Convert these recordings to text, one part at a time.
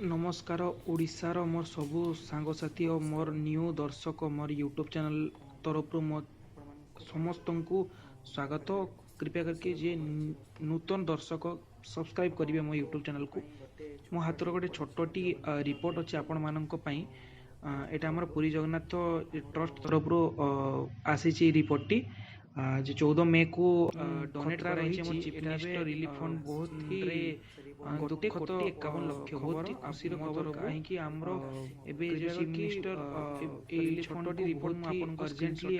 नमस्कार ओडिशार मोर सबू सांगसाथी और मोर न्यू दर्शक मोर यूट्यूब चैनल तरफ मो समस्त को स्वागत। कृपया करके जे नूतन दर्शक सब्सक्राइब करेंगे मो यूट्यूब चैनल को। मो हाथ गोटे छोटी रिपोर्ट अच्छे आपण मानक यहाँ आम पुरी जगन्नाथ ट्रस्ट तरफ आसी रिपोर्टटी जो 14 मई को डोनेट मिनिस्टर रिलीफ फंड बहुत ही गोटे कोटी 51 लक्ष बहुत ही खुशी खबर कहीं आमर एवं चीफ मिनिस्टर छोटी रिपोर्ट मुझे अर्जेंटली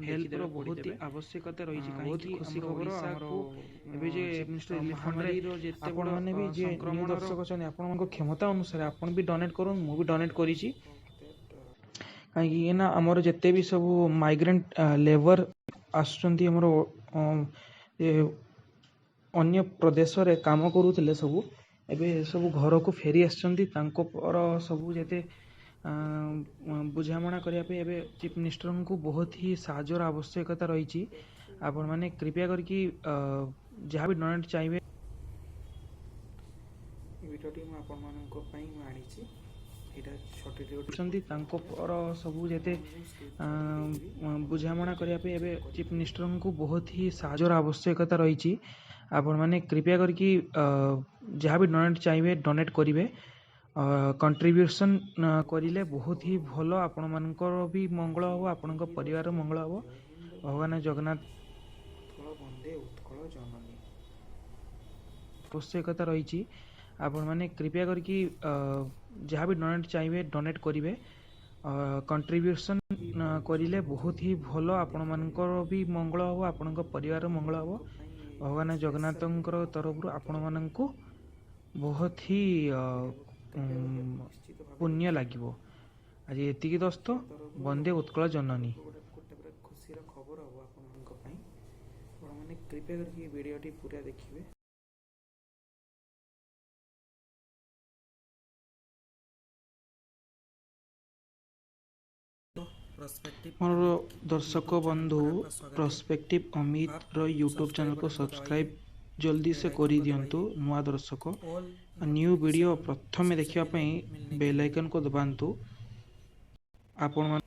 हेल्प बहुत ही आवश्यकता रही बहुत ही खुशी खबर मिनिस्टर रिलीफ फंड आपण मैंने भी जे न्यू दर्शक अच्छा आपण क्षमता अनुसार आपण भी डोनेट करूँ मु भी डोनेट करी कहीं ना आमर जिते भी सब माइग्रेंट लेबर आसुचंती हमर अन्य प्रदेश रे काम करूथिले सब एबे सब घर को फेरी आसचंती तांको पर सब जेते बुझामणा करिया पे एबे चीफ मिनिस्टर को बहुत ही साहाय्यर आवश्यकता रही। आपण माने कृपया करके जहाँ भी डोनेट चाहिए वीडियोटी मु आपण मानको पई मु आनिछि सब जेते बुझामणा करिया पे एबे चीफ मिनिस्टर को बहुत ही साहाय्यर आवश्यकता रही। आपण माने कृपया करके जहाँ भी डोनेट चाहिए डोनेट करेंगे कंट्रीब्यूशन करिले बहुत ही भलो आपण मानकर भी मंगल हो आपण परिवार मंगल हो। भगवान जगन्नाथ वंदे उत्कल जननी आवश्यकता रही। आपण माने कृपया करके जहाँ भी डोनेट चाहिए डोनेट करेंगे कंट्रीब्यूशन करिले बहुत ही भलो आपण मानकर भी मंगल हो आपण परिवार मंगल हो। भगवान जगन्नाथ तरफ आपण मानक बहुत ही पुण्य लगे। आज एति दोस्त वंदे उत्कल जननी खुशी खबर हम कृपया करके वीडियोटी पूरा देखिए। मोर दर्शक बंधु प्रोस्पेक्टिव अमित रो यूट्यूब चैनल को सब्सक्राइब जल्दी से करी दियंतु। नुआ दर्शक न्यू वीडियो प्रथम देखिया पई बेल आइकन को दबांतु। आपण